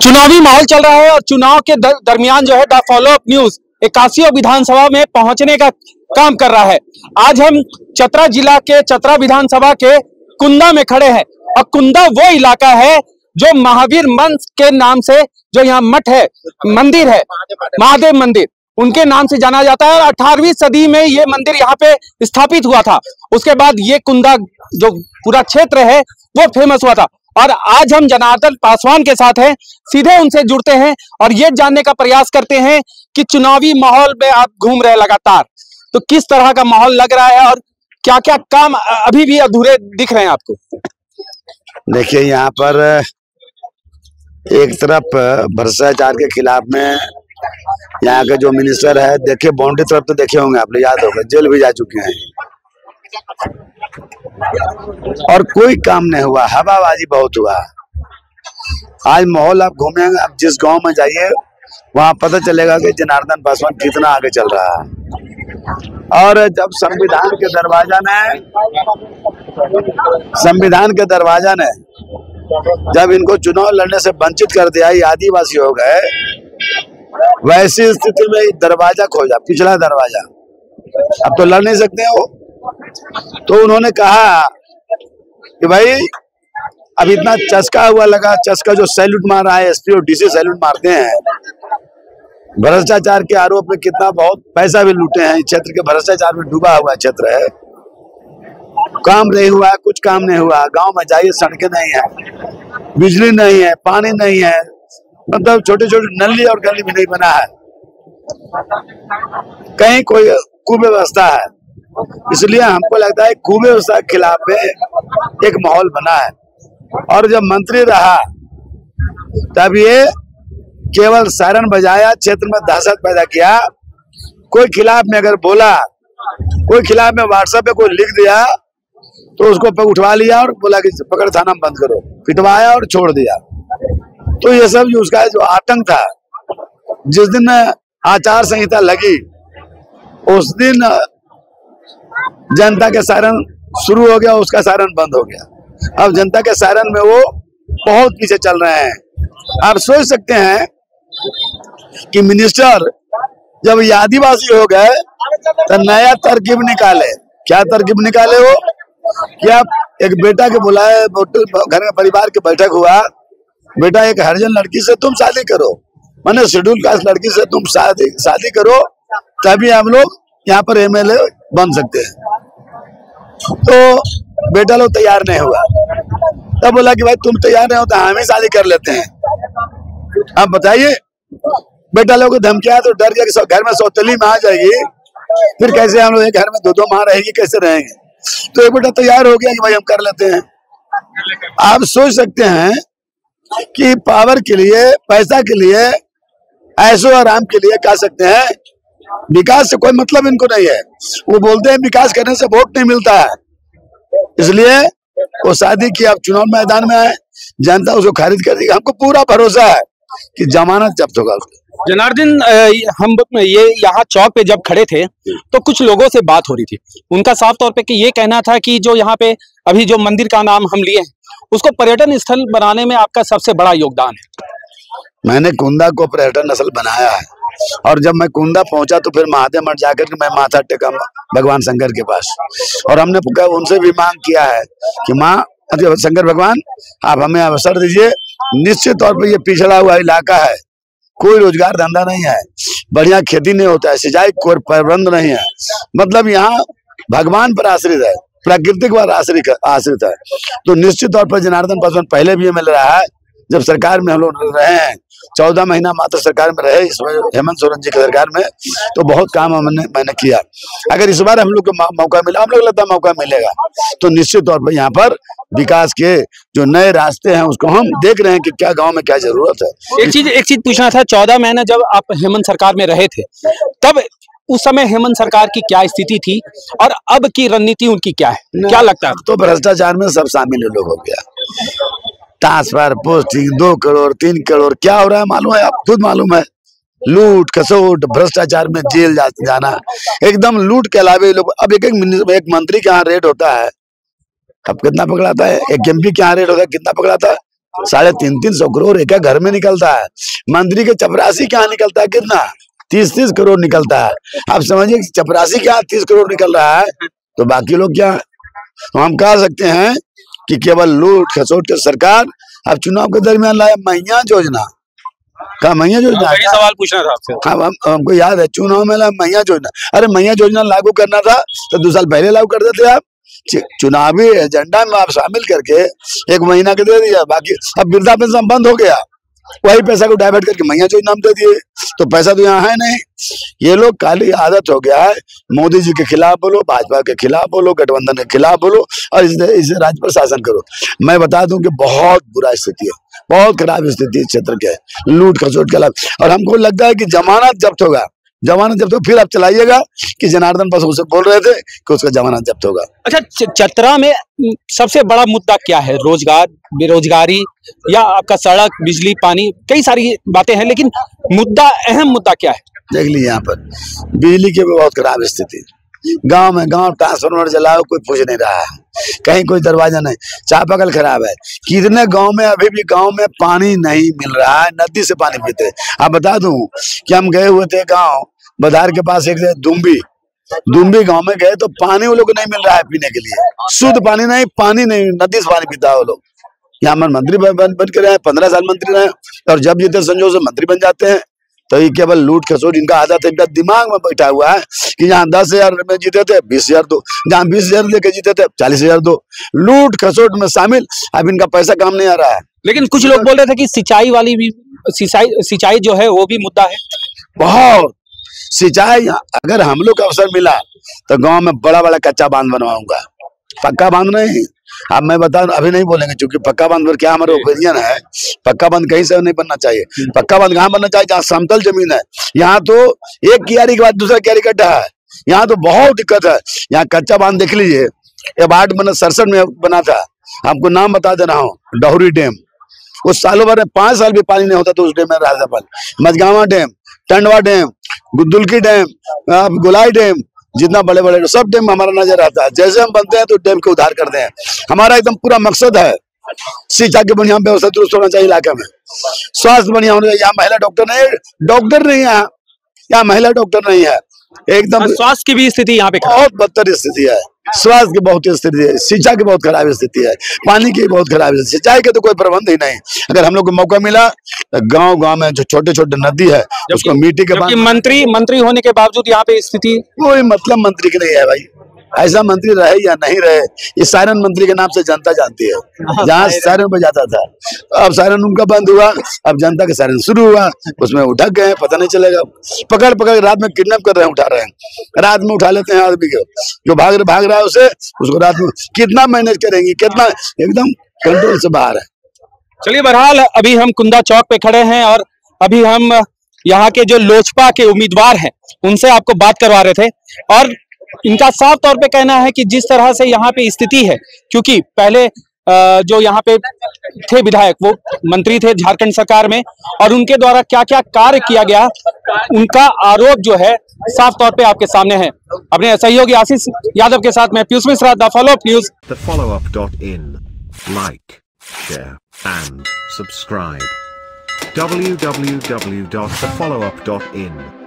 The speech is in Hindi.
चुनावी माहौल चल रहा है और चुनाव के दरमियान जो है द फॉलो अप न्यूज 81 विधानसभा में पहुंचने का काम कर रहा है। आज हम चतरा जिला के चतरा विधानसभा के कुंदा में खड़े हैं और कुंदा वो इलाका है जो महावीर मंच के नाम से जो यहाँ मठ है, मंदिर है, महादेव मंदिर उनके नाम से जाना जाता है। 18वीं सदी में ये मंदिर यहाँ पे स्थापित हुआ था। उसके बाद ये कुंदा जो पूरा क्षेत्र है वो फेमस हुआ था। और आज हम जनार्दन पासवान के साथ हैं, सीधे उनसे जुड़ते हैं और ये जानने का प्रयास करते हैं कि चुनावी माहौल में आप घूम रहे लगातार, तो किस तरह का माहौल लग रहा है और क्या क्या काम अभी भी अधूरे दिख रहे हैं आपको। देखिए, यहाँ पर एक तरफ भ्रष्टाचार के खिलाफ में यहाँ के जो मिनिस्टर है, देखिए बाउंड्री तरफ तो देखे होंगे आप लोग, याद होगा, जेल भी जा चुके हैं और कोई काम नहीं हुआ, हवाबाजी बहुत हुआ। आज माहौल आप घूमेंगे, आप जिस गांव में जाइए वहां पता चलेगा कि जनार्दन पासवान कितना आगे चल रहा है। और जब संविधान के दरवाजा ने जब इनको चुनाव लड़ने से वंचित कर दिया, ये आदिवासी हो गए, वैसी स्थिति में दरवाजा खोजा, पिछला दरवाजा, अब तो लड़ नहीं सकते हो। तो उन्होंने कहा कि भाई अब इतना चस्का हुआ लगा, चस्का जो सैल्यूट मार रहा है, एसपी और डीसी सैल्यूट मारते हैं। भ्रष्टाचार के आरोप में कितना बहुत पैसा भी लूटे हैं, क्षेत्र के भ्रष्टाचार में डूबा हुआ क्षेत्र है, काम नहीं हुआ, कुछ काम नहीं हुआ। गांव में जाइए, सड़कें नहीं है, बिजली नहीं है, पानी नहीं है, मतलब छोटे छोटे नली और गली भी नहीं बना है, कहीं कोई कुव्यवस्था है। इसलिए हमको लगता है कुव्यवस्था के खिलाफ में एक माहौल बना है। और जब मंत्री रहा तब ये केवल सायरन बजाया, क्षेत्र में दहशत पैदा किया। कोई खिलाफ में अगर बोला, कोई खिलाफ में व्हाट्सएप पे कोई लिख दिया तो उसको उठवा लिया और बोला कि पकड़ थाना में बंद करो, पिटवाया और छोड़ दिया। तो ये सब उसका जो आतंक था, जिस दिन आचार संहिता लगी उस दिन जनता के सायरन शुरू हो गया, उसका सायरन बंद हो गया। अब जनता के सायरन में वो बहुत पीछे चल रहे हैं। आप सोच सकते हैं कि मिनिस्टर जब ये आदिवासी हो गए तो नया तरकीब निकाले। क्या तरकीब निकाले वो? कि आप एक बेटा के बुलाए, घर में परिवार की बैठक हुआ, बेटा एक हरिजन लड़की से तुम शादी करो, माने शेड्यूल कास्ट लड़की से तुम शादी करो, तभी हम लोग यहाँ पर एमएलए बन सकते हैं। तो बेटा लोग तैयार नहीं हुआ, तब बोला कि भाई तुम तैयार नहीं हो तो हम ही शादी कर लेते हैं। आप बताइए, बेटा लोग को धमकिया तो डर गया कि घर में सौतेली में आ जाएगी, फिर कैसे हम लोग घर में दो माँ रहेगी, कैसे रहेंगे। तो एक बेटा तैयार हो गया कि भाई हम कर लेते हैं। आप सोच सकते हैं कि पावर के लिए, पैसा के लिए, ऐशो आराम के लिए कह सकते हैं, विकास से कोई मतलब इनको नहीं है। वो बोलते हैं विकास करने से वोट नहीं मिलता है, इसलिए वो शादी की। अब चुनाव मैदान में आए, जनता उसको खारिज कर देगी। हमको पूरा भरोसा है कि जमानत जब्त होगा। जनार्दन, हम ये यहाँ चौक पे जब खड़े थे तो कुछ लोगों से बात हो रही थी, उनका साफ तौर पे कि ये कहना था कि जो यहाँ पे अभी जो मंदिर का नाम हम लिए हैं उसको पर्यटन स्थल बनाने में आपका सबसे बड़ा योगदान है। मैंने कुंदा को पर्यटन स्थल बनाया है और जब मैं कुंदा पहुंचा तो फिर महादेव मठ जाकर के मैं माथा टेका भगवान शंकर के पास, और हमने उनसे भी मांग किया है कि माँ शंकर भगवान, आप हमें अवसर दीजिए। निश्चित तौर पर ये पिछड़ा हुआ इलाका है, कोई रोजगार धंधा नहीं है, बढ़िया खेती नहीं होता है, सिंचाई कोई प्रबंध नहीं है, मतलब यहाँ भगवान पर आश्रित है, प्राकृतिक पर आश्रित है। तो निश्चित तौर पर जनार्दन पासवान पहले भी मिल रहा है, जब सरकार में हम लोग रहे हैं, 14 महीना मात्र सरकार में रहे, इसमें हेमंत सोरेन जी की सरकार में, तो बहुत काम मैंने किया। अगर इस बार हम लोग को मौका मिला, हम लोग लगता मौका मिलेगा, तो निश्चित तौर पर यहाँ पर विकास के जो नए रास्ते हैं उसको हम देख रहे हैं कि क्या गांव में क्या जरूरत है। एक चीज पूछना था, 14 महीने जब आप हेमंत सरकार में रहे थे, तब उस समय हेमंत सरकार की क्या स्थिति थी और अब की रणनीति उनकी क्या है, क्या लगता है? तो भ्रष्टाचार में सब शामिल लोग हो गया, ट्रांसफर, पोस्टिंग, 2 करोड़ 3 करोड़, क्या हो रहा है मालूम है, आप खुद मालूम है। लूट खसोट, भ्रष्टाचार में जेल जाना, एकदम लूट के अलावे लोग। अब एक मंत्री के यहाँ रेट होता है, अब कितना पकड़ाता है, एक एमपी के यहाँ रेट होता है, कितना पकड़ाता है, 350 करोड़ एक घर में निकलता है। मंत्री के चपरासी क्या निकलता है, कितना 30 करोड़ निकलता है। आप समझिए चपरासी क्या 30 करोड़ निकल रहा है, तो बाकी लोग क्या। तो हम कह सकते हैं कि केवल लूट खसोट के सरकार अब चुनाव के दरमियान लाया मैया योजना का। मैया योजना वही सवाल पूछना था आपसे। हाँ, हमको याद है चुनाव में लाया मैया योजना। अरे मैया योजना लागू करना था तो 2 साल पहले लागू कर देते आप। चुनावी एजेंडा में आप शामिल करके 1 महीना के दे दिया, बाकी अब वृद्धा पेंशन बंद हो गया, वही पैसा को डाइवर्ट करके मैया योजना दे दिए। तो पैसा तो यहाँ है नहीं। ये लोग काली आदत हो गया है, मोदी जी के खिलाफ बोलो, भाजपा के खिलाफ बोलो, गठबंधन के खिलाफ बोलो और इसे राज्य पर शासन करो। मैं बता दूं कि बहुत बुरा स्थिति है, बहुत खराब स्थिति है क्षेत्र के, लूट खसोट के खिलाफ। और हमको लगता है कि जमानत जब्त होगा, जमानत जब्त हो फिर आप चलाइएगा कि जनार्दन बसु से बोल रहे थे कि उसका जमानत जब्त होगा। अच्छा, चतरा में सबसे बड़ा मुद्दा क्या है? रोजगार, बेरोजगारी या आपका सड़क, बिजली, पानी, कई सारी बातें हैं, लेकिन मुद्दा, अहम मुद्दा क्या है? देख लीजिए यहाँ पर बिजली की भी बहुत खराब स्थिति। गांव में ट्रांसफार्मर जलाओ, कोई पूछ नहीं रहा है, कहीं कोई दरवाजा नहीं, चापाकल खराब है। कितने गांव में अभी भी गांव में पानी नहीं मिल रहा है, नदी से पानी पीते। आप बता दूं कि हम गए हुए थे गांव बधार के पास, एक दुम्बी गांव में गए तो पानी वो लोग को नहीं मिल रहा है पीने के लिए, शुद्ध पानी नहीं, नदी से पानी पीता है वो लोग। यहाँ पर मंत्री बन के रहे, 15 साल मंत्री रहे और जब जीते संजोग से मंत्री बन जाते हैं। तो ये केवल लूट खसोट इनका आदत है, इनका दिमाग में बैठा हुआ है कि जहाँ 10,000 में जीते थे 20,000 दो, जहाँ 20,000 लेके जीते थे 40,000 दो। लूट खसोट में शामिल, अब इनका पैसा काम नहीं आ रहा है। लेकिन कुछ लोग बोल रहे थे कि सिंचाई जो है वो भी मुद्दा है। बहुत सिंचाई, अगर हम लोग को अवसर मिला तो गांव में बड़ा कच्चा बांध बनवाऊंगा, पक्का बांध नहीं। अब मैं बता अभी नहीं बोलेंगे क्योंकि पक्का बांध पर क्या हमारा ओपिनियन है, पक्का बांध कहीं से नहीं बनना चाहिए। पक्का बांध कहाँ बनना चाहिए? जहाँ समतल जमीन है। यहाँ तो एक कियारी के बाद दूसरा कियारी गड्ढा है, यहाँ तो बहुत दिक्कत है। यहाँ कच्चा बांध देख लीजिए, ये 67 में बना था। आपको नाम बता दे रहा हूँ, डहुरी डैम, उस सालों भर में 5 साल भी पानी नहीं होता तो उस डैम में राजापाल, Majhgawa dam, Tandwa dam, गुद्दुलकी dam, गोलाई डैम, जितना बड़े सब डैम हमारा नजर आता है। जैसे हम बनते हैं तो डैम के उद्धार करते हैं। हमारा एकदम पूरा मकसद है सिंचाई की बढ़िया व्यवस्था दुरुस्त होना चाहिए इलाके में, स्वास्थ्य बढ़िया होना चाहिए। यहाँ महिला डॉक्टर नहीं है, यहाँ महिला डॉक्टर नहीं है। एकदम स्वास्थ्य की भी स्थिति यहाँ पे बहुत बदतर स्थिति है, स्वास्थ्य की बहुत स्थिति है, सिंचाई की बहुत खराब स्थिति है, पानी की बहुत खराब है, सिंचाई के तो कोई प्रबंध ही नहीं। अगर हम लोग को मौका मिला तो गांव में जो छोटे नदी है उसको मिट्टी के बाद, मंत्री होने के बावजूद यहाँ पे स्थिति कोई मतलब मंत्री की नहीं है भाई। ऐसा मंत्री रहे या नहीं रहे, ये सायरन मंत्री के नाम से जनता जानती है। जहाँ सायरन बजाता था अब सायरन उनका बंद हुआ, अब जनता के सायरन शुरू हुआ, उसमें उठक गए, पता नहीं चलेगा। पकड़ रात में किडनैप कर रहे हैं, उठा रहे हैं, रात में उठा लेते हैं आदमी को, जो भाग रहा है उसको रात में कितना मैनेज करेंगे, कितना एकदम कंट्रोल से बाहर है। चलिए, बहरहाल अभी हम कुंदा चौक पे खड़े हैं और अभी हम यहाँ के जो लोजपा के उम्मीदवार हैं उनसे आपको बात करवा रहे थे और इनका साफ तौर पे कहना है कि जिस तरह से यहाँ पे स्थिति है, क्योंकि पहले जो यहाँ पे थे विधायक वो मंत्री थे झारखंड सरकार में और उनके द्वारा क्या क्या कार्य किया गया, उनका आरोप जो है साफ तौर पे आपके सामने है। अपने सहयोगी आशीष यादव के साथ मैं Piyush Mishra, the follow up news. The followup.in, like, share and subscribe. www.thefollowup.in